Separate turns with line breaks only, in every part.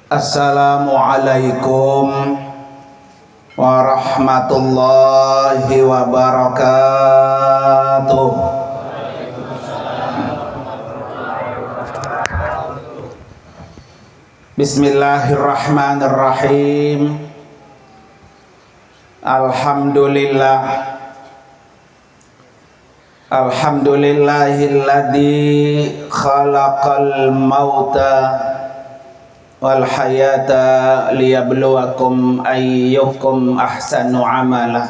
Assalamualaikum warahmatullahi wabarakatuh. Bismillahirrahmanirrahim. Alhamdulillah. Alhamdulillahilladzi khalaqal mauta wal hayata liyabluwakum ayyukum ahsanu amala.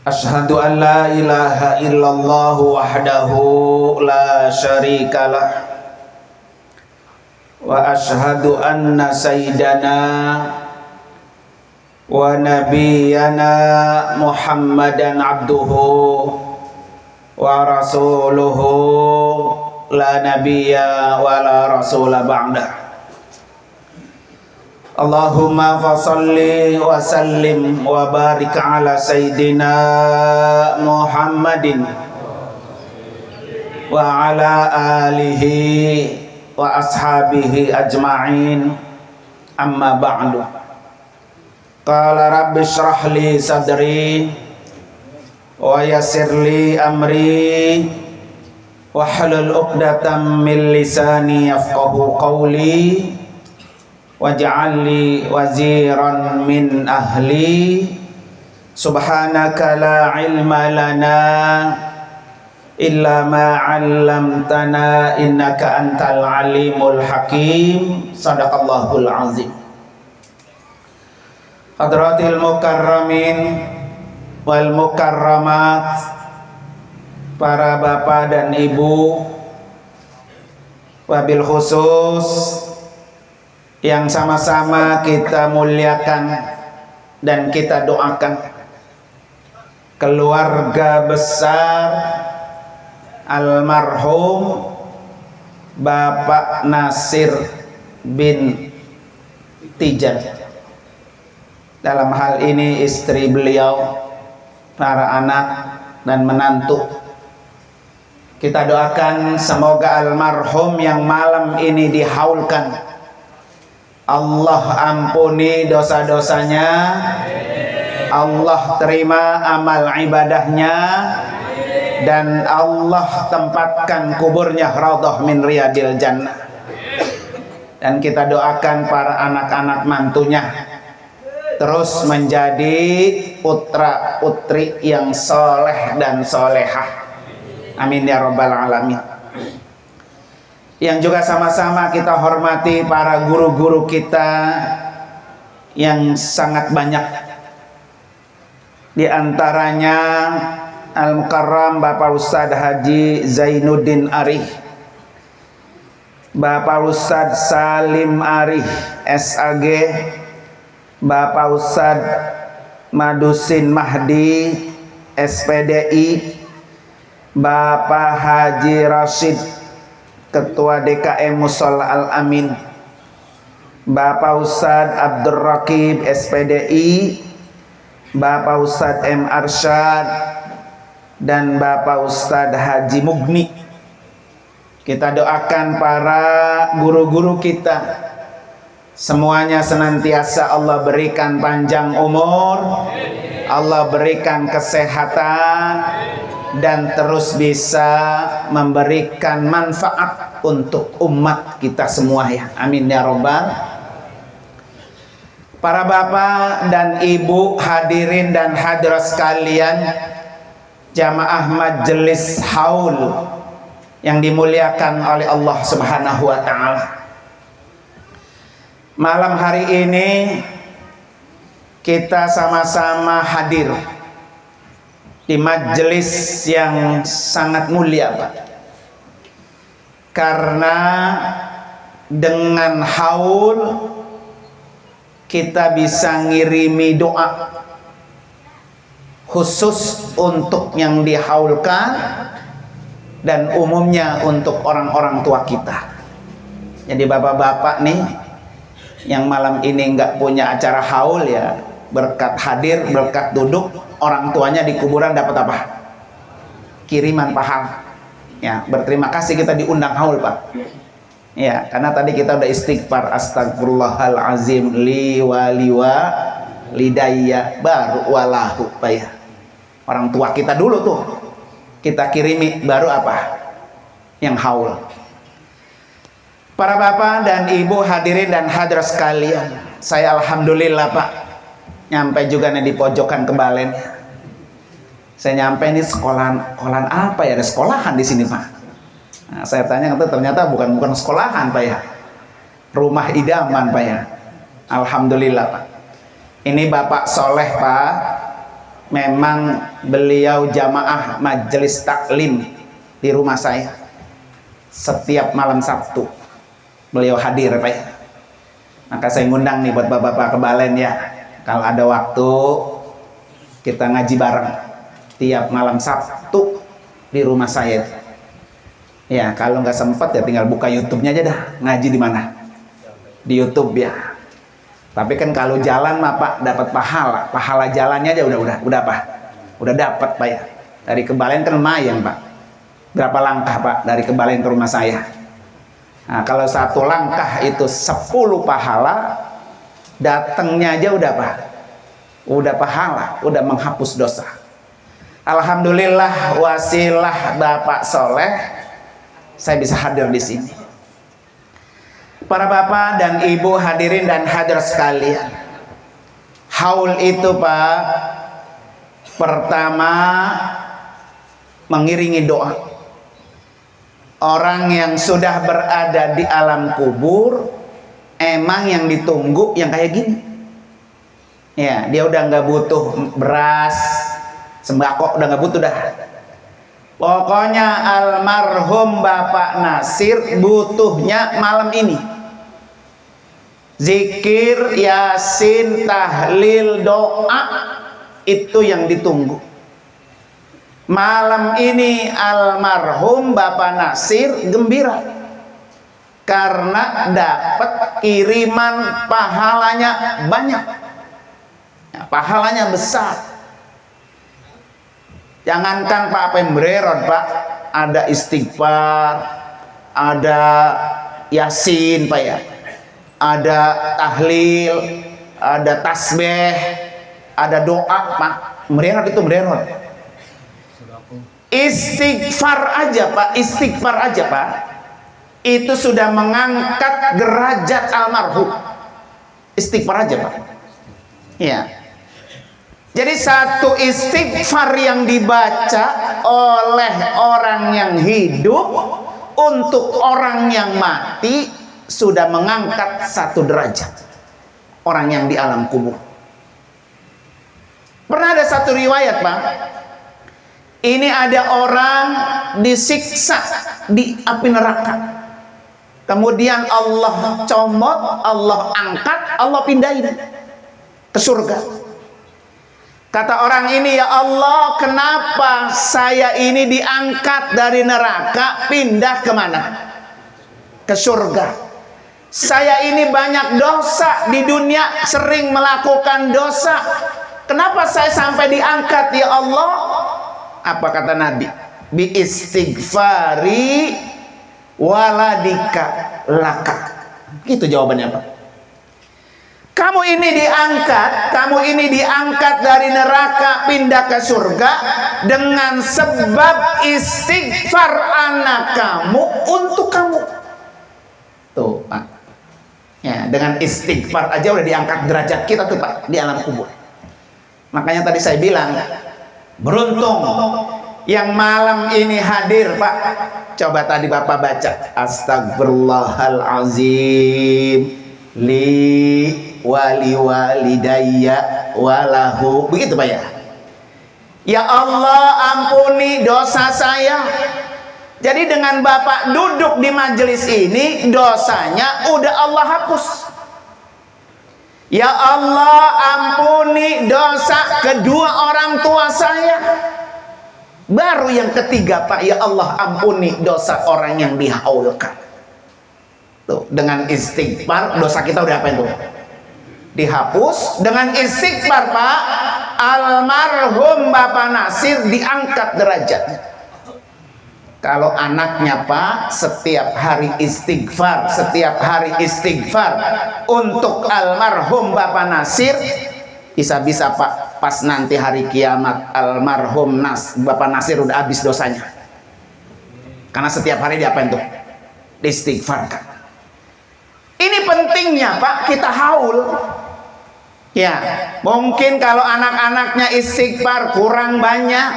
Asyhadu an la ilaha illallah wahdahu la syarikalah wa asyhadu anna sayyidana wa nabiyyana Muhammadan abduhu wa rasuluhu la nabiyya wa la rasula ba'da. Allahumma fasalli wa sallim wa barik ala sayyidina Muhammadin wa ala alihi wa ashabihi ajma'in, amma ba'du. Qala rabbi shrah li sadri wa yassir li amri wahlul 'uqdatam min lisani yafqahu qawli waj'al li waziran min ahli. Subhanaka la ilma lana illa ma 'allamtana innaka antal alimul hakim. Shadaqallahul azim. Hadratil mukarramin wal mukarramat, para bapak dan ibu, wabil khusus yang sama-sama kita muliakan dan kita doakan keluarga besar almarhum Bapak Nasir bin Tijan, dalam hal ini istri beliau, para anak dan menantu. Kita doakan semoga almarhum yang malam ini dihaulkan, Allah ampuni dosa-dosanya, Allah terima amal ibadahnya, dan Allah tempatkan kuburnya raudhah min riyadil jannah. Dan kita doakan para anak-anak mantunya terus menjadi putra putri yang soleh dan solehah, amin ya rabbal alamin. Yang juga sama-sama kita hormati para guru-guru kita yang sangat banyak, di antaranya Al-Mukarram Bapak Ustadz Haji Zainuddin Arih, Bapak Ustadz Salim Arih SAG, Bapak Ustadz Madusin Mahdi SPDI, Bapak Haji Rashid Ketua DKM Mushola Al-Amin, Bapak Ustadz Abdur Raqib SPDI, Bapak Ustadz M. Arsyad, dan Bapak Ustadz Haji Mugni. Kita doakan para guru-guru kita semuanya senantiasa Allah berikan panjang umur, Allah berikan kesehatan, dan terus bisa memberikan manfaat untuk umat kita semua ya, amin ya robbal. Para bapak dan ibu, hadirin dan hadirat sekalian, jamaah majelis haul yang dimuliakan oleh Allah Subhanahu wa ta'ala. Malam hari ini kita sama-sama hadir di majelis yang sangat mulia, Pak. Karena dengan haul kita bisa ngirimi doa khusus untuk yang dihaulkan dan umumnya untuk orang-orang tua kita. Jadi bapak-bapak nih yang malam ini nggak punya acara haul, ya berkat hadir, berkat duduk, orang tuanya di kuburan dapat apa? Kiriman pahala. Ya, berterima kasih kita diundang haul, Pak. Ya, karena tadi kita udah istighfar, astagfirullahalazim li wa lidayya baru walahu, Pak ya. Orang tua kita dulu tuh kita kirimi, baru apa? Yang haul. Para bapak dan ibu hadirin dan hadirat sekalian, saya alhamdulillah Pak nyampe juga nih di pojokan Kebalen. Saya nyampe nih sekolahan apa ya? Ada sekolahan di sini Pak. Nah, saya tanya ternyata bukan sekolahan Pak ya, rumah idaman Pak ya. Alhamdulillah Pak. Ini Bapak Soleh Pak, memang beliau jamaah majelis taklim di rumah saya setiap malam Sabtu. Beliau hadir Pak ya. Maka saya ngundang nih buat bapak-bapak Kebalen ya, kalau ada waktu kita ngaji bareng tiap malam Sabtu di rumah saya. Ya, kalau nggak sempat ya tinggal buka YouTube-nya aja dah. Ngaji di mana? Di YouTube ya. Tapi kan kalau jalan mah Pak dapat pahala jalannya aja udah apa? Udah dapat Pak ya. Dari Kebalen kan lumayan Pak. Berapa langkah Pak dari Kebalen ke rumah saya? Nah, kalau satu langkah itu 10 pahala, datangnya aja udah Pak. Udah pahala, udah menghapus dosa. Alhamdulillah wasilah Bapak Soleh, saya bisa hadir di sini. Para bapak dan ibu hadirin dan hadirat sekalian, haul itu Pak, pertama mengiringi doa. Orang yang sudah berada di alam kubur, emang yang ditunggu yang kayak gini. Ya, dia udah nggak butuh beras, sembako udah nggak butuh dah. Pokoknya almarhum Bapak Nasir butuhnya malam ini zikir, yasin, tahlil, doa, itu yang ditunggu. Malam ini almarhum Bapak Nasir gembira karena dapat kiriman pahalanya banyak ya, pahalanya besar. Jangankan Pak pembereron Pak, ada istighfar, ada yasin Pak ya, ada tahlil, ada tasbih, ada doa Pak. Mererot itu mererot. Istighfar aja Pak, itu sudah mengangkat derajat almarhum. Istighfar aja Pak. Iya. Jadi satu istighfar yang dibaca oleh orang yang hidup untuk orang yang mati sudah mengangkat satu derajat orang yang di alam kubur. Pernah ada satu riwayat Pak, ini ada orang disiksa di api neraka, kemudian Allah comot, Allah angkat, Allah pindahin ke surga. Kata orang ini, ya Allah, kenapa saya ini diangkat dari neraka pindah kemana? Ke surga. Saya ini banyak dosa di dunia, sering melakukan dosa. Kenapa saya sampai diangkat ya Allah? Apa kata Nabi? Bi istighfari waladika laka. Itu jawabannya Pak. Kamu ini diangkat dari neraka pindah ke surga dengan sebab istighfar anak kamu untuk kamu. Tuh Pak. Ya, dengan istighfar aja udah diangkat derajat kita tuh Pak di alam kubur. Makanya tadi saya bilang, beruntung yang malam ini hadir Pak. Coba tadi Bapak baca, astagfirullahalazim li wali walidayya walahu, begitu Pak ya. Ya Allah, ampuni dosa saya. Jadi dengan Bapak duduk di majelis ini, dosanya udah Allah hapus. Ya Allah, ampuni dosa kedua orang tua saya. Baru yang ketiga Pak, ya Allah, ampuni dosa orang yang dihaulkan. Tuh, dengan istighfar dosa kita udah apa itu? Dihapus. Dengan istighfar Pak, almarhum Bapak Nasir diangkat derajatnya. Kalau anaknya Pak setiap hari istighfar untuk almarhum Bapak Nasir, bisa-bisa Pak pas nanti hari kiamat almarhum Bapak Nasir udah habis dosanya. Karena setiap hari diapain tuh? Diistighfarkan. Ini pentingnya Pak kita haul. Ya, mungkin kalau anak-anaknya istighfar kurang banyak,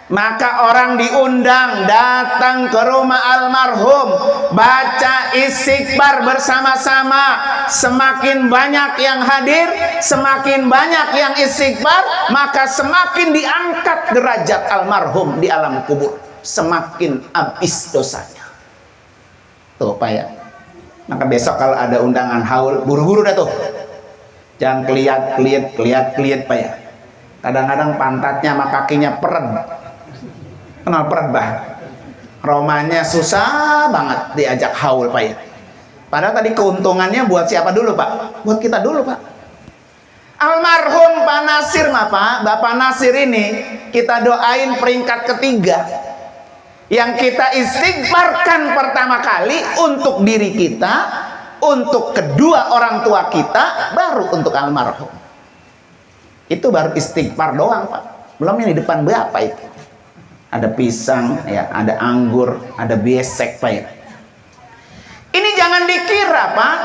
maka orang diundang datang ke rumah almarhum, baca istighfar bersama-sama. Semakin banyak yang hadir, semakin banyak yang istighfar, maka semakin diangkat derajat almarhum di alam kubur, semakin habis dosanya. Tuh Pak ya. Maka besok kalau ada undangan haul, buru-buru dah tuh. Jangan keliat Pak ya. Kadang-kadang pantatnya sama kakinya peren. Kenal peren Pak? Romanya susah banget diajak haul Pak ya. Padahal tadi keuntungannya buat siapa dulu Pak? Buat kita dulu Pak. Almarhum Pak Nasir mah Pak, Bapak Nasir ini kita doain peringkat ketiga. Yang kita istighfarkan pertama kali untuk diri kita, untuk kedua orang tua kita, baru untuk almarhum. Itu baru istighfar doang Pak. Belum yang di depan berapa itu? Ada pisang, ya, ada anggur, ada besek Pak ya. Ini jangan dikira Pak,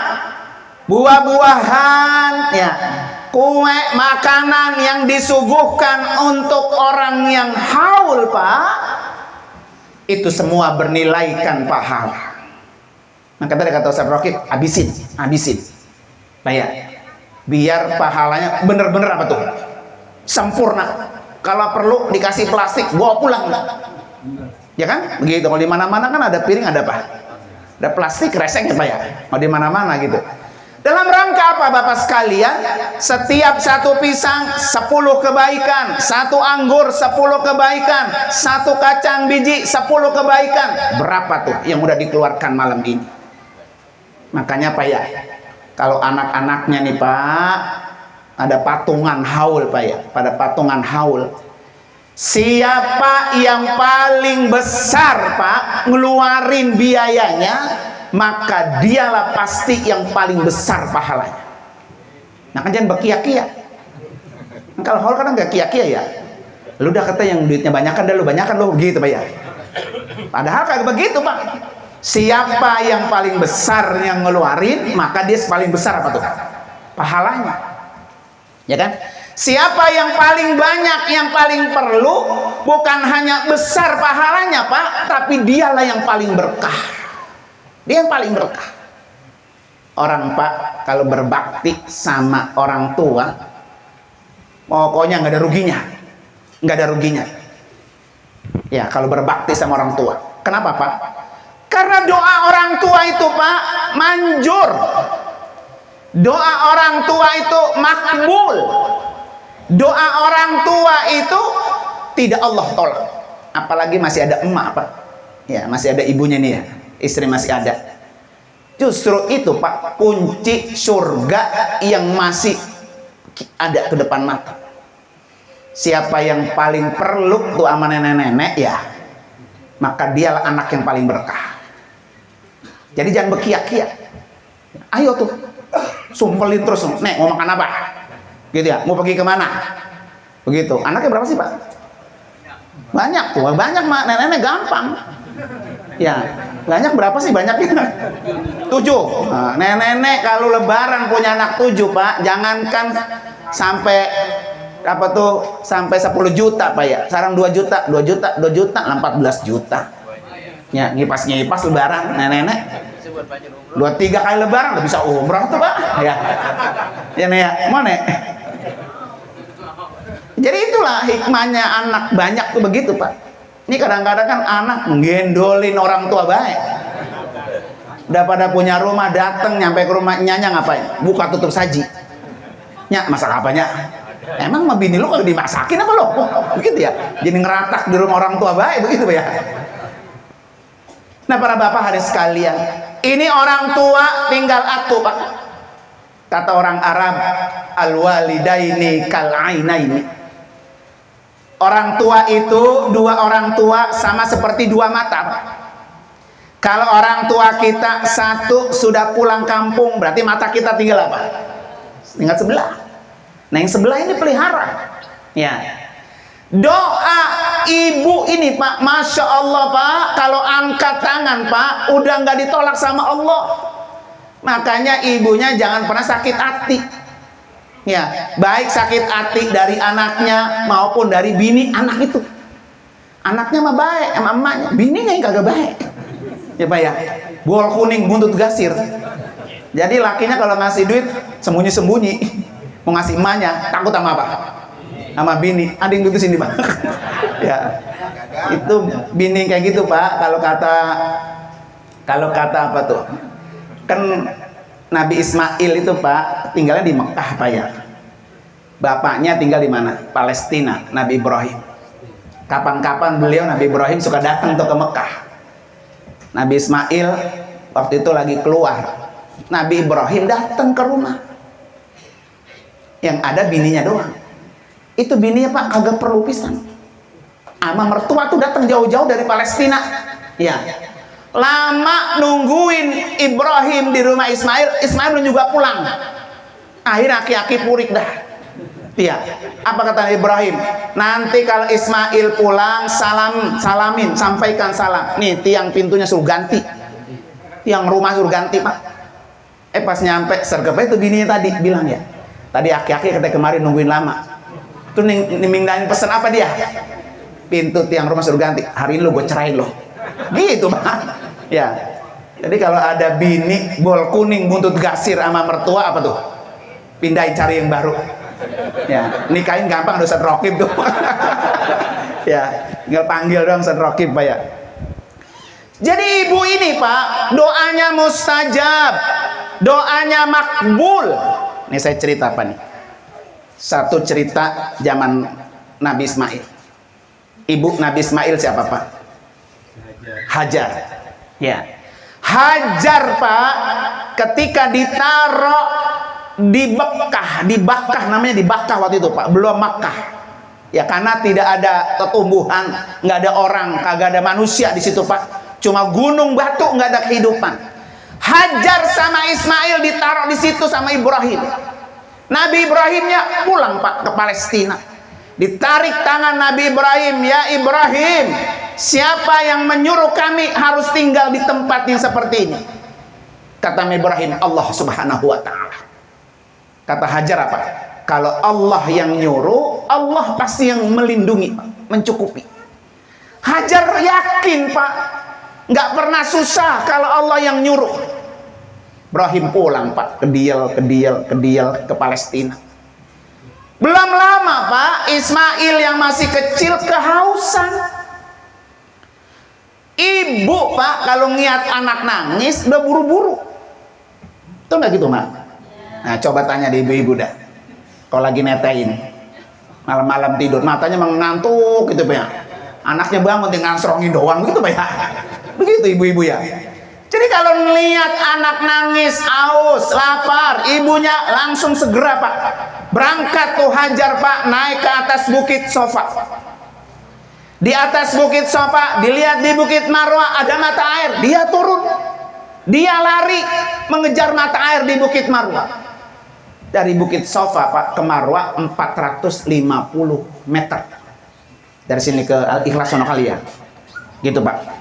buah-buahan, ya, kue, makanan yang disuguhkan untuk orang yang haul Pak, itu semua bernilaikan pahala. Maka tadi kata Ustaz Rokib, habisin Pak ya, biar pahalanya bener-bener apa tuh? Sempurna. Kalau perlu dikasih plastik, bawa pulang. Ya kan? Begitu. Kalau di mana-mana kan ada piring, ada apa? Ada plastik resek ya Pak ya. Kalau di mana-mana gitu. Dalam rangka apa Bapak sekalian? Setiap satu pisang 10 kebaikan, satu anggur 10 kebaikan, satu kacang biji 10 kebaikan. Berapa tuh yang udah dikeluarkan malam ini? Makanya Pak ya, kalau anak-anaknya nih Pak, ada patungan haul Pak ya, pada patungan haul. Siapa yang paling besar Pak ngeluarin biayanya, maka dialah pasti yang paling besar pahalanya. Nah kan jangan berkia-kia. Kalau haul kan nggak kia-kia ya. Lu udah kata yang duitnya banyakan, dah lu banyakan lu gitu Pak ya. Padahal kagak begitu Pak. Siapa yang paling besar yang ngeluarin, maka dia paling besar apa tuh? Pahalanya. Ya kan? Siapa yang paling banyak, yang paling perlu, bukan hanya besar pahalanya Pak, tapi dialah yang paling berkah. Dia yang paling berkah. Orang Pak kalau berbakti sama orang tua, pokoknya nggak ada ruginya, nggak ada ruginya. Ya kalau berbakti sama orang tua. Kenapa Pak? Karena doa orang tua itu Pak manjur. Doa orang tua itu makbul. Doa orang tua itu tidak Allah tolak. Apalagi masih ada emak Pak. Ya masih ada ibunya nih ya. Istri masih ada. Justru itu Pak kunci surga yang masih ada ke depan mata. Siapa yang paling perlu tuh sama nenek-nenek ya, maka dialah anak yang paling berkah. Jadi jangan berkia-kia. Ayo tuh sumpelin terus, nek mau makan apa gitu ya, mau pergi kemana begitu. Anaknya berapa sih Pak? Banyak tuh, banyak Mak. Nenek-nenek gampang ya. Banyak berapa sih banyaknya? 7. Nah, nenek-nenek kalau lebaran punya anak 7 Pak, jangankan sampai apa tuh, sampai 10 juta Pak ya. Sekarang 2 juta 14 juta ya, ngipas-ngipas lebaran nenek-nenek 2-3 kali lebaran udah bisa umrah tuh Pak ya. Ya nih ya, mana? Jadi itulah hikmahnya anak banyak tuh begitu Pak. Ini kadang-kadang kan anak nggendolin orang tua baik. Udah pada punya rumah, dateng nyampe ke rumah nyanya ngapain? Buka tutup saji. Nyak, masak apanya? Emang sama bini lu kalau dimasakin apa lo? Begitu ya. Jadi ngeratak di rumah orang tua baik begitu ya. Nah para bapak hari sekalian, ini orang tua tinggal atuh Pak. Kata orang Arab, al walidaini kal ainaini. Orang tua itu, dua orang tua sama seperti dua mata, Pak. Kalau orang tua kita satu sudah pulang kampung, berarti mata kita tinggal apa? Tinggal sebelah. Nah yang sebelah ini pelihara. Ya. Doa ibu ini Pak, Masya Allah Pak, kalau angkat tangan Pak, udah nggak ditolak sama Allah. Makanya ibunya jangan pernah sakit hati. Ya, baik sakit hati dari anaknya maupun dari bini anak itu. Anaknya mah baik, emaknya, bininya yang kagak baik. Ya Pak ya, bol kuning buntut gasir. Jadi lakinya kalau ngasih duit sembunyi-sembunyi, mau ngasih emaknya takut sama apa? Sama bini. Ada yang duduk sini Pak. Ya, itu bini kayak gitu Pak. Kalau kata apa tuh? Kan Nabi Ismail itu Pak tinggalnya di Mekah Pak ya. Bapaknya tinggal di mana? Palestina, Nabi Ibrahim. Kapan-kapan beliau Nabi Ibrahim suka datang tuh ke Mekah. Nabi Ismail waktu itu lagi keluar. Nabi Ibrahim datang ke rumah. Yang ada bininya doang. Itu bininya Pak kagak perlu pisan. Ama mertua tuh datang jauh-jauh dari Palestina. Ya. Lama nungguin Ibrahim di rumah Ismail, Ismail juga pulang. Akhirnya aki-aki purik dah. Iya. Apa kata Ibrahim? Nanti kalau Ismail pulang, salamin, sampaikan salam. Nih tiang pintunya suruh ganti. Tiang rumah suruh ganti Pak. Pas nyampe sergapnya itu bininya tadi bilang ya. Tadi aki-aki kata kemarin nungguin lama. Tuh mindahin pesan apa dia? Pintu tiang rumah suruh ganti. Hari ini lo gue cerain lo. Gitu Pak. Ya, jadi kalau ada bini bol kuning buntut gasir sama mertua apa tuh? Pindahin cari yang baru. Ya, nikahin gampang ada Ustaz Rokib tuh. Ya, tinggal panggil doang Ustaz Rokib Pak ya. Jadi ibu ini Pak, doanya mustajab, doanya makbul. Ini saya cerita apa nih? Satu cerita zaman Nabi Ismail. Ibu Nabi Ismail siapa Pak? Hajar. Ya. Hajar Pak ketika ditaruh di Bakkah namanya di Bakkah waktu itu Pak, belum Makkah. Ya karena tidak ada tumbuhan, nggak ada orang, kagak ada manusia di situ Pak. Cuma gunung batu, nggak ada kehidupan. Hajar sama Ismail ditaruh di situ sama Ibrahim. Nabi Ibrahimnya pulang Pak ke Palestina. Ditarik tangan Nabi Ibrahim, ya Ibrahim, siapa yang menyuruh kami harus tinggal di tempat yang seperti ini? Kata Ibrahim, Allah Subhanahu wa Ta'ala. Kata Hajar apa? Kalau Allah yang nyuruh, Allah pasti yang melindungi, mencukupi. Hajar yakin Pak, nggak pernah susah kalau Allah yang nyuruh. Ibrahim pulang Pak, ke Diel ke Palestina. Belum lama Pak, Ismail yang masih kecil kehausan. Ibu Pak kalau ngeliat anak nangis udah buru-buru. Tuh nggak gitu Mak? Nah coba tanya di ibu-ibu dah. Kalau lagi netein, malam-malam tidur, matanya mengantuk gitu Pak ya. Anaknya bangun tinggal ngasrongin doang gitu Pak ya. Begitu ibu-ibu ya. Jadi kalau ngeliat anak nangis, aus, lapar, ibunya langsung segera Pak berangkat tuh Hajar Pak naik ke atas bukit Sofa. Di atas bukit Sofa dilihat di bukit Marwah ada mata air, dia turun, dia lari mengejar mata air di bukit Marwah. Dari bukit Sofa Pak ke Marwah 450 meter. Dari sini ke Al-Ikhlas sono kali ya. Gitu Pak.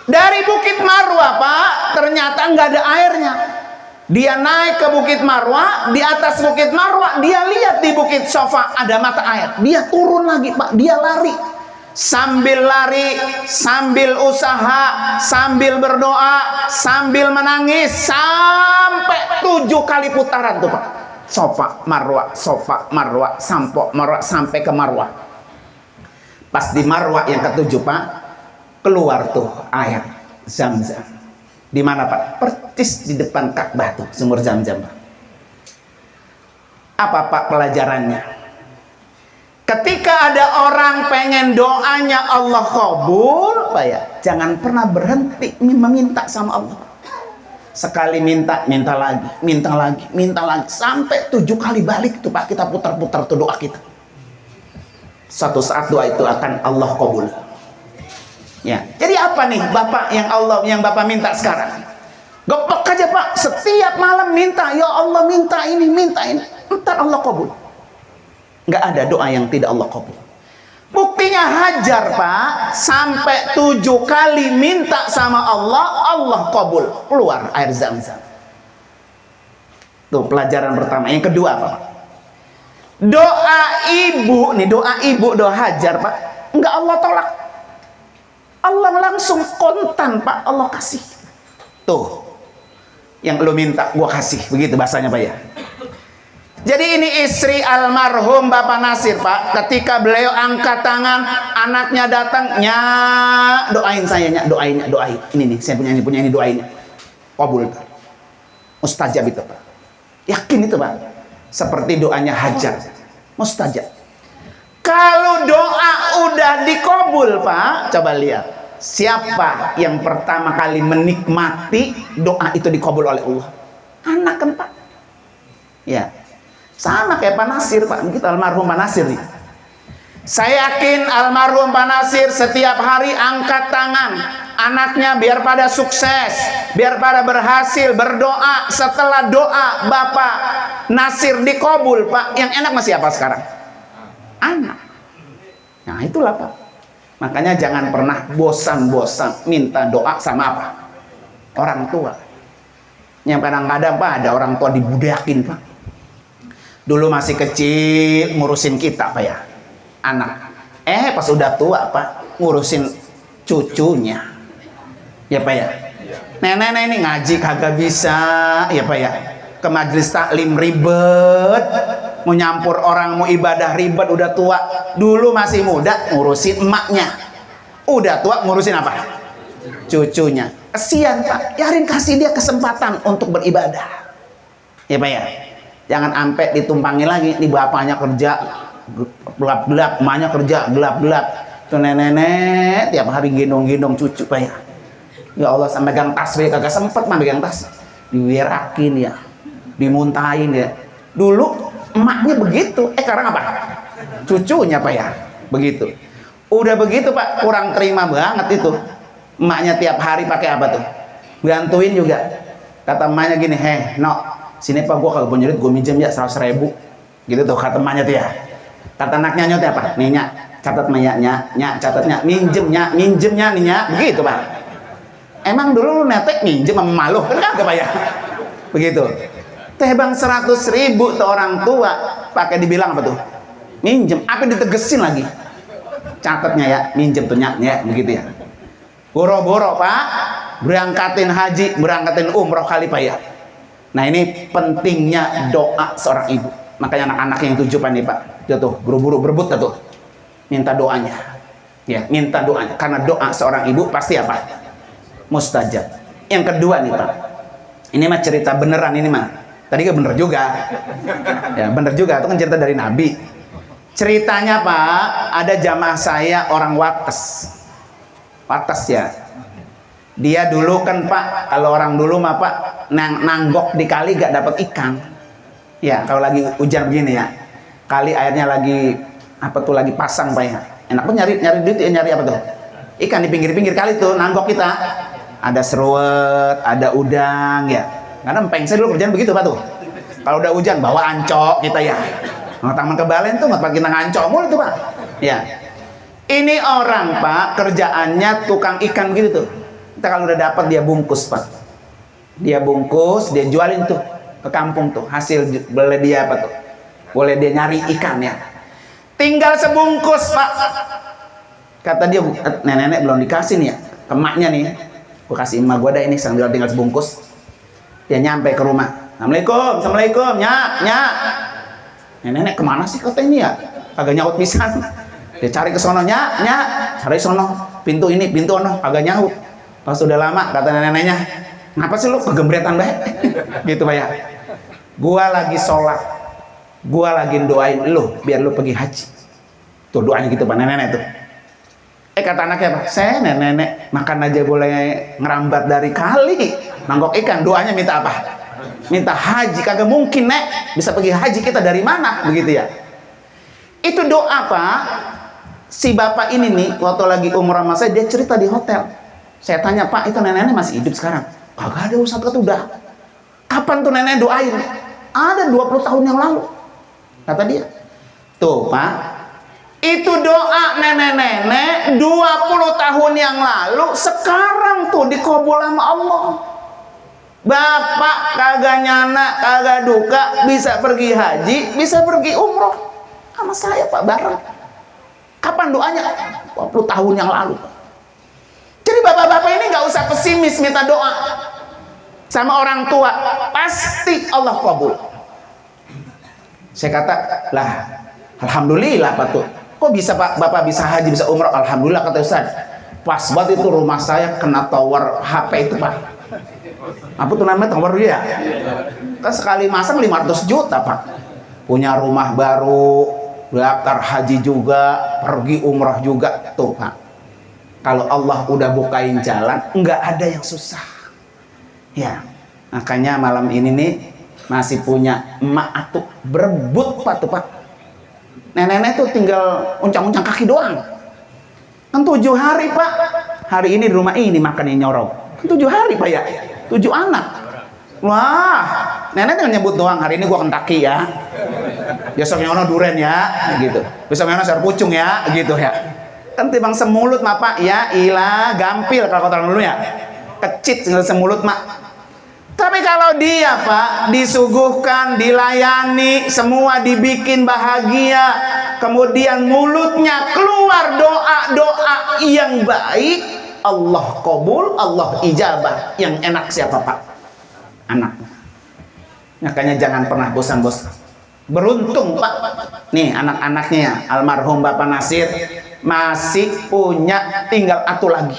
Dari bukit Marwah Pak ternyata nggak ada airnya. Dia naik ke bukit Marwah, di atas bukit Marwah dia lihat di bukit Sofa ada mata air. Dia turun lagi Pak, dia lari. Sambil lari, sambil usaha, sambil berdoa, sambil menangis sampai 7 kali putaran tuh Pak. Sofa Marwah, Sofa Marwah, sampai ke Marwah. Pas di Marwah yang ke-7 Pak, keluar tuh air Zam-Zam. Di mana Pak? Persis di depan Ka'bah tuh sumur Zam-Zam. Apa Pak pelajarannya? Ketika ada orang pengen doanya Allah kabul, Pak ya, jangan pernah berhenti meminta sama Allah. Sekali minta, minta lagi, sampai 7 kali balik tuh Pak, kita putar-putar tuh doa kita. Suatu saat doa itu akan Allah kabul. Ya. Jadi apa nih Bapak yang Bapak minta sekarang? Gepek aja Pak, setiap malam minta, ya Allah minta ini, entar Allah kabul. Nggak ada doa yang tidak Allah kabul. Buktinya Hajar Pak, sampai 7 kali minta sama Allah, Allah kabul, keluar air Zam-Zam. Tuh pelajaran pertama. Yang kedua Pak, doa ibu nih, doa Hajar Pak, nggak Allah tolak. Allah langsung kontan Pak, Allah kasih. Tuh, yang lo minta gua kasih, begitu bahasanya Pak ya. Jadi ini istri almarhum Bapak Nasir Pak, ketika beliau angkat tangan, anaknya datang, doain saya, doain. Ini nih, saya punya ini, doain. Kabul Pak. Mustajab itu Pak. Yakin itu Pak. Seperti doanya Hajar. Mustajab. Kalau doa udah dikabul Pak, coba lihat. Siapa yang pertama kali menikmati doa itu dikabul oleh Allah? Anak kan Pak. Ya. Sama kayak Pak Nasir Pak. Kita almarhum Pak Nasir nih. Saya yakin almarhum Pak Nasir setiap hari angkat tangan. Anaknya biar pada sukses, biar pada berhasil, berdoa. Setelah doa Bapak Nasir dikabul Pak, yang enak masih apa sekarang? Anak. Nah itulah Pak. Makanya jangan pernah bosan-bosan minta doa sama apa? Orang tua. Yang kadang-kadang Pak, ada orang tua dibudakin Pak. Dulu masih kecil ngurusin kita Pak ya, anak. Pas udah tua Pak, ngurusin cucunya. Ya Pak ya. Nenek ini ngaji kagak bisa, ya Pak ya. Ke majelis taklim ribet, mau nyampur orang, mau ibadah ribet, udah tua. Dulu masih muda ngurusin emaknya, udah tua ngurusin apa? Cucunya. Kesian Pak, yarin kasih dia kesempatan untuk beribadah. Ya Pak ya. Jangan sampai ditumpangi lagi, nih bapaknya kerja gelap-gelap, emaknya kerja gelap-gelap. Tuh nenek tiap hari gendong-gendong cucu Pak ya. Ya Allah, sampai megang tasbih kagak sempet mah megang tas. Diwirakin ya, dimuntahin ya. Dulu emaknya begitu, sekarang apa? Cucunya Pak ya, begitu. Udah begitu Pak, kurang terima banget itu. Emaknya tiap hari pakai apa tuh? Bantuin juga. Kata emaknya gini, no, sini Pak, gua kagak punya duit, gua minjem ya 100.000. Gitu tuh kata emaknya tuh ya. Kata anaknya nyot apa? Nih Nyak, catat Nyak, catatnya, minjemnya nih Nyak. Begitu Pak. Emang dulu lu netek minjem sama malu? Kan kagak Pak ya? Begitu. Teh bang 100.000 tuh orang tua pakai dibilang apa tuh? Minjem, apa ditegesin lagi? Catatnya ya, minjem tuh Nyak, ya, begitu ya. Boro-boro Pak, berangkatin haji, berangkatin umroh kali Pak ya. Nah ini pentingnya doa seorang ibu. Makanya anak-anak yang 7 Pak nih Pak, dia tuh buru-buru berebut tuh, minta doanya. Ya, minta doanya. Karena doa seorang ibu pasti apa? Mustajab. Yang kedua nih Pak, ini mah cerita beneran ini mah. Tadi kan bener juga. Ya bener juga, itu kan cerita dari Nabi. Ceritanya Pak, ada jamaah saya orang Wates. Wates ya. Dia dulu kan Pak, kalau orang dulu mah Pak, nanggok di kali gak dapat ikan. Ya, kalau lagi hujan begini ya. Kali airnya lagi apa tuh lagi pasang Pak ya. Enak pun nyari duit ya, nyari apa tuh? Ikan di pinggir-pinggir kali tuh, nanggok kita. Ada seruet, ada udang ya. Karena empeng saya dulu kerjaan begitu Pak tuh. Kalau udah hujan bawa ancok kita ya. Nah, taman kebalen tuh nggak pakai ngancok mulu tuh Pak. Ya. Ini orang Pak kerjaannya tukang ikan begitu tuh. Kita kalau udah dapat dia bungkus Pak. Dia bungkus, dia jualin tuh ke kampung tuh. Hasil boleh dia apa tuh? Boleh dia nyari ikan ya. Tinggal sebungkus Pak. Kata dia, nenek belum dikasih nih ya. Emaknya nih. Gue kasih emak gue dah ini sambil tinggal sebungkus. Dia nyampe ke rumah. Assalamualaikum, Nyak. Nenek kemana sih kata ini ya? Kagak nyaut pisan. Dia cari ke sono, Nyak, cari sono. Pintu ini, pintu ono, kagak nyaut. Pas sudah lama kata neneknya, ngapa sih lu kegembretan bae? Gitu Pak ya. Gua lagi sholat, gua lagi doain lu biar lu pergi haji. Tuh doanya gitu Pak nenek tuh. Kata anaknya Pak, saya nenek makan aja boleh ngerambat dari kali, nanggok ikan. Doanya minta apa? Minta haji. Kagak mungkin Nek bisa pergi haji, kita dari mana? Begitu ya. Itu doa Pak. si bapak ini nih, waktu lagi umrah sama saya, dia cerita di hotel. Saya tanya, Pak, itu nenek masih hidup sekarang? Kagak ada Ustaz, kata udah. Kapan tuh nenek doain? Ada 20 tahun yang lalu, kata dia. Tuh Pak, itu doa nenek-nenek 20 tahun yang lalu, sekarang tuh dikabul sama Allah. Bapak kagak nyana, kagak duka, bisa pergi haji, bisa pergi umroh sama saya Pak, bareng. Kapan doanya? 20 tahun yang lalu. Jadi bapak-bapak ini nggak usah pesimis minta doa sama orang tua, pasti Allah kabul. Saya kata, lah alhamdulillah Pak tuh. Kok bisa Pak, Bapak bisa haji, bisa umroh? Alhamdulillah, kata Ustaz. Pas banget itu rumah saya kena tower HP itu Pak. Apa tuh namanya, tower ya? Kan sekali masang 500 juta Pak. Punya rumah baru, daftar haji juga, pergi umroh juga tuh Pak. Kalau Allah udah bukain jalan, nggak ada yang susah. Ya, makanya malam ini nih masih punya emak atuh berebut Pak tuh Pak. Nenek-nenek tuh tinggal uncang-uncang kaki doang. Kan 7 hari Pak. Hari ini di rumah ini makannya nyorok. Kan 7 hari Pak ya. 7 anak. Wah, nenek tinggal nyebut doang. Hari ini gua Kentucky ya. Besoknya ono duren ya, gitu. Besoknya ono sayur pucung ya, gitu ya. Kan timbang semulut mah Pak, ya ilah gampil kalau kata orang dulu ya. Kecit semulut mak. Tapi kalau dia Pak disuguhkan, dilayani, semua dibikin bahagia, kemudian mulutnya keluar doa-doa yang baik, Allah kabul, Allah ijabah. Yang enak siapa Pak? Anak. Makanya jangan pernah bosan-bosan. Beruntung Pak, nih anak-anaknya almarhum Bapak Nasir masih punya tinggal atu lagi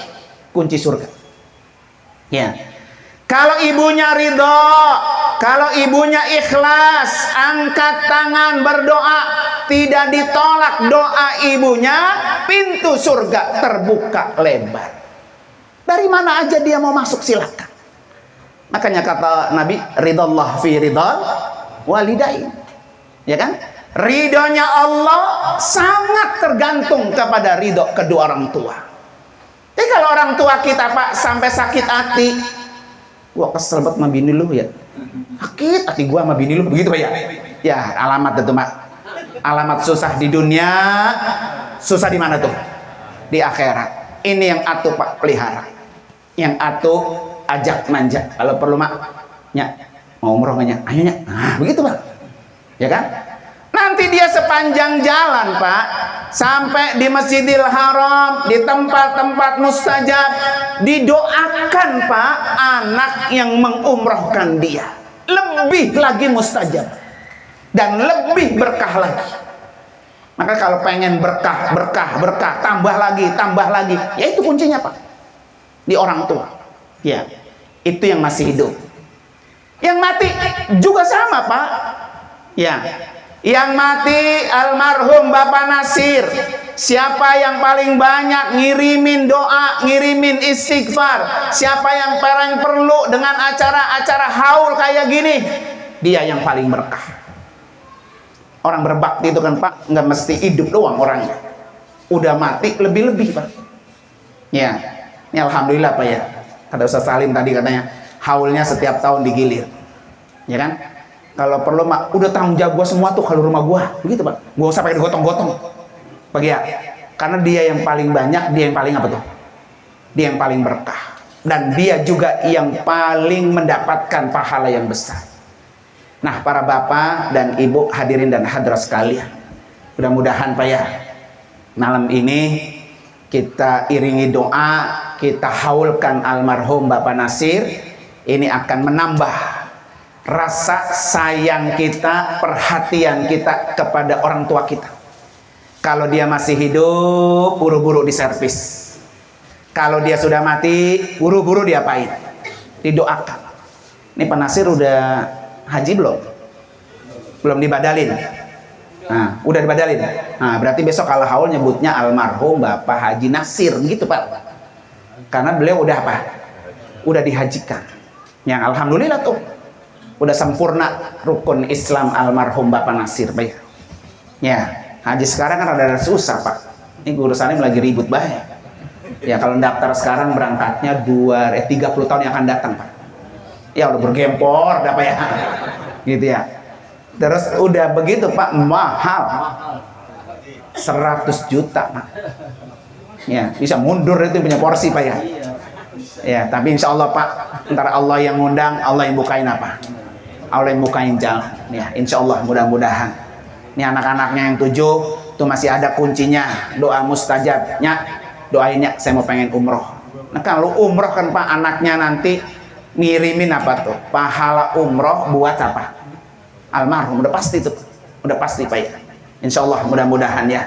kunci surga. Ya. Kalau ibunya ridho, kalau ibunya ikhlas, angkat tangan berdoa, tidak ditolak doa ibunya, pintu surga terbuka lebar. Dari mana aja dia mau masuk silakan. Makanya kata Nabi, ridallah fi ridal walidain. Ya kan? Ridhonya Allah sangat tergantung kepada ridho kedua orang tua. Jadi kalau orang tua kita Pak sampai sakit hati, gua kesel banget sama bini lu ya. Sakit hati gua sama bini lu, begitu Pak ya? Ya, alamat itu Pak. Alamat susah di dunia, susah di mana tuh? Di akhirat. Ini yang atuh Pak pelihara. Yang atuh ajak manja. Kalau perlu Mak, nya mau umroh nggak nya? Ayo nya. Nah, begitu Pak. Ya kan? Nanti dia sepanjang jalan Pak, sampai di Masjidil Haram, di tempat-tempat mustajab, didoakan Pak anak yang mengumrohkan dia. Lebih lagi mustajab dan lebih berkah lagi. Maka kalau pengen berkah, tambah lagi, ya itu kuncinya Pak, di orang tua. Ya, itu yang masih hidup. Yang mati juga sama Pak. Ya, yang mati almarhum Bapak Nasir. Siapa yang paling banyak ngirimin doa, ngirimin istighfar, siapa yang paling perlu dengan acara-acara haul kayak gini, dia yang paling berkah. Orang berbakti itu kan Pak nggak mesti hidup doang orangnya, udah mati lebih-lebih Pak. Ya, ini alhamdulillah Pak ya. Kata Ustaz Salim tadi katanya haulnya setiap tahun digilir, ya kan? Kalau perlu Mak, udah tanggung jawab gua semua tuh kalau rumah gua, begitu Pak. Gua usah pakai digotong-gotong, Pak ya. Karena dia yang paling banyak, dia yang paling apa tuh? Dia yang paling berkah, dan dia juga yang paling mendapatkan pahala yang besar. Nah, para bapak dan ibu hadirin dan hadirat sekalian, mudah-mudahan Pak ya, malam ini kita iringi doa, kita haulkan almarhum Bapak Nasir. Ini akan menambah rasa sayang kita, perhatian kita kepada orang tua kita. Kalau dia masih hidup, buru-buru diservis. Kalau dia sudah mati, buru-buru diapain? Didoakan. Ini Pak Nasir udah haji belum? Belum dibadalin. Nah, udah dibadalin. Nah, berarti besok kalau haul nyebutnya almarhum Bapak Haji Nasir, gitu Pak. Karena beliau udah apa? Udah dihajikan. Yang alhamdulillah tuh udah sempurna rukun Islam almarhum Bapak Nasir Pak. Ya, haji sekarang kan rada susah Pak. Ini Guru Salim lagi ribut banget. Ya kalau daftar sekarang berangkatnya 30 tahun yang akan datang, Pak. Ya udah bergempor, apa ya? Gitu ya. Terus udah begitu, Pak, mahal. 100 juta, Pak. Ya, bisa mundur itu punya porsi, Pak ya. Ya, tapi insya Allah, Pak, ntar Allah yang ngundang, Allah yang bukain apa? Allah yang bukain jalan. Ya, insya Allah mudah-mudahan. Ini anak-anaknya yang 7 tuh masih ada kuncinya, doa mustajabnya. Doainnya saya mau pengen umroh. Nah kalau umroh kan Pak, anaknya nanti ngirimin apa tuh? Pahala umroh buat apa? Almarhum, udah pasti tuh. Udah pasti Pak ya. Insya Allah mudah-mudahan ya.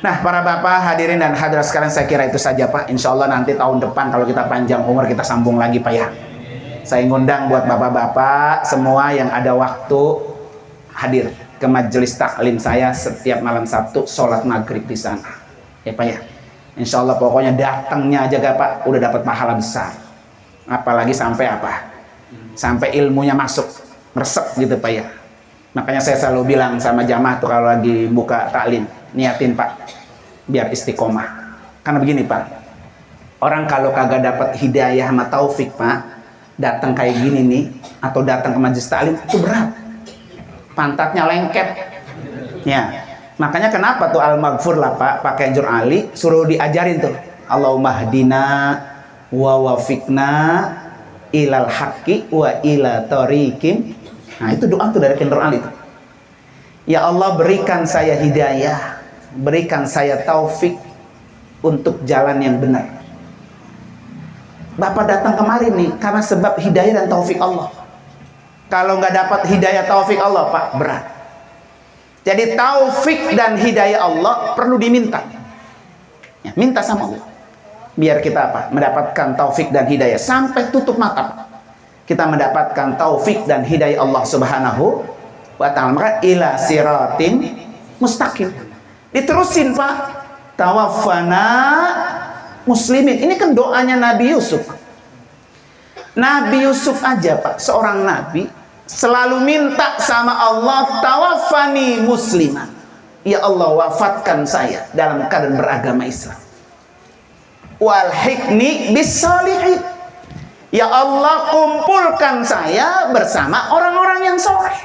Nah para bapak hadirin dan hadirat sekalian, saya kira itu saja Pak. Insya Allah nanti tahun depan kalau kita panjang umur kita sambung lagi Pak ya. Saya ngundang buat bapak-bapak semua yang ada waktu hadir ke majelis taklim saya setiap malam Sabtu, sholat maghrib di sana ya Pak ya. Insya Allah pokoknya datangnya aja gak Pak, udah dapat pahala besar. Apalagi sampai apa? Sampai ilmunya masuk, meresep gitu Pak ya. Makanya saya selalu bilang sama jamaah tuh kalau lagi buka taklim, niatin Pak, biar istiqomah. Karena begini Pak, orang kalau kagak dapat hidayah sama taufik Pak, datang kayak gini nih, atau datang ke majelis taklim itu berat. Pantatnya lengket. Ya. Makanya kenapa tuh Al-Maghfur lah Pak, pakai Jur Ali, suruh diajarin tuh. Allahumma hdina wa wafiqna ilal haqqi wa ila tariqim. Nah itu doa tuh dari Jur Ali tuh. Ya Allah berikan saya hidayah, berikan saya taufik untuk jalan yang benar. Bapak datang kemari nih karena sebab hidayah dan taufik Allah. Kalau nggak dapat hidayah taufik Allah Pak, berat. Jadi taufik dan hidayah Allah perlu diminta. Ya, minta sama Allah. Biar kita apa? Mendapatkan taufik dan hidayah sampai tutup mata. Kita mendapatkan taufik dan hidayah Allah Subhanahu wa ta'ala. Maka ila siratin mustaqim. Diterusin Pak. Tawaffana muslimin. Ini kan doanya Nabi Yusuf. Nabi Yusuf aja Pak, seorang nabi selalu minta sama Allah, tawaffani musliman. Ya Allah wafatkan saya dalam keadaan beragama Islam. Walhiqni bis-shalihin. Ya Allah kumpulkan saya bersama orang-orang yang soleh.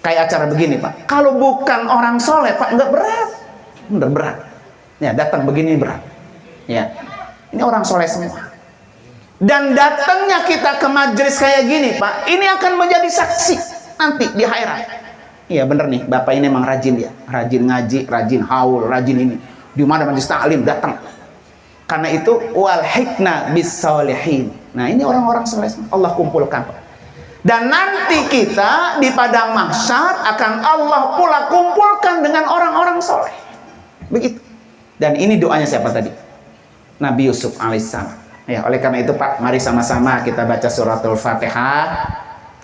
Kayak acara begini Pak, kalau bukan orang soleh Pak nggak berat. Bener berat. Ya datang begini berat. Ya, ini orang soleh semua. Dan datangnya kita ke majelis kayak gini Pak, ini akan menjadi saksi nanti di akhirat. Iya bener nih, Bapak ini emang rajin ya, rajin ngaji, rajin haul, rajin ini. Di mana majelis taklim datang. Karena itu wal hikna bis sholihin. Nah ini orang-orang soleh Allah kumpulkan Pak. Dan nanti kita di padang mahsyar akan Allah pula kumpulkan dengan orang-orang soleh. Begitu. Dan ini doanya siapa tadi? Nabi Yusuf alaihissalam. Ya, oleh karena itu Pak, mari sama-sama kita baca suratul Fatihah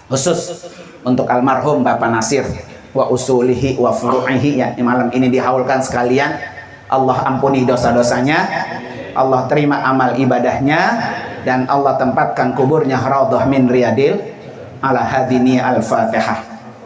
khusus untuk almarhum Bapak Nasir wa usulihi wa furu'ihi ya. Malam ini dihaulkan sekalian. Allah ampuni dosa-dosanya, Allah terima amal ibadahnya, dan Allah tempatkan kuburnya raudhah min riyadil ala hadini al-Fatihah.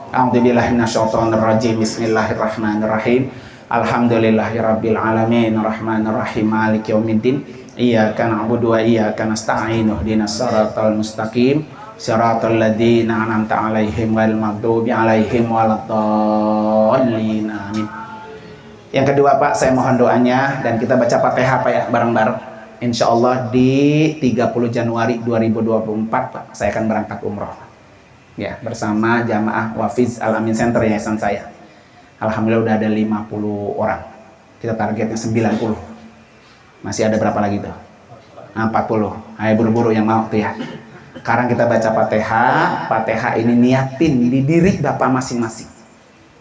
A'udzubillahi minasyaitonir rajim. Bismillahirrahmanirrahim. Alhamdulillahirabbil alamin arrahmanir rahim maliki yaumiddin. Iyyaka na'budu wa iyyaka nasta'in ihdinas siratal mustaqim siratal ladzina an'amta 'alaihim ghairil maghdubi 'alaihim waladdallin. Amin. Yang kedua Pak, saya mohon doanya dan kita baca Fatihah Pak ya bareng-bareng. Insyaallah di 30 Januari 2024 Pak, saya akan berangkat umroh. Ya, bersama jamaah Wafiz Al-Amin Center yayasan saya. Alhamdulillah udah ada 50 orang. Kita targetnya 90. Masih ada berapa lagi tuh? 40. Ayo buru-buru yang mau tuh ya. Sekarang kita baca Fatihah. Fatihah ini niatin di diri Bapak masing-masing.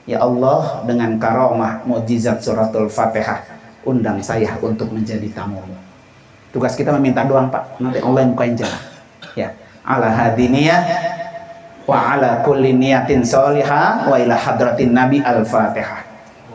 Ya Allah, dengan karomah mukjizat suratul Fatihah, undang saya untuk menjadi tamumu. Tugas kita meminta doang Pak. Nanti Allah yang bukain jalan. Ya. Ala hadiniyah wa ala kulli niyatin sholihah wa ila hadratin Nabi al-Fatihah.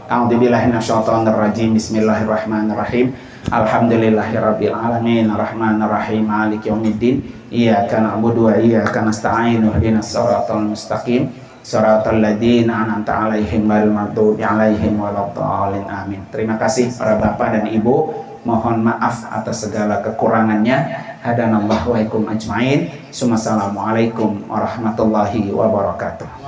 A'udzubillahi minasyaitonir rajim. Bismillahirrahmanirrahim. Alhamdulillahirabbil alamin arrahmanir rahim maliki yaumiddin. Iyyaka na'budu wa iyyaka nasta'in ihdinas siratal mustaqim Shiratal ladzina an'amta 'alaihim ghairil maghdubi 'alaihim waladdallin. Amin. Terima kasih para bapak dan ibu. Mohon maaf atas segala kekurangannya. Hadanallahu wa ikum ajmain. Assalamualaikum warahmatullahi wabarakatuh.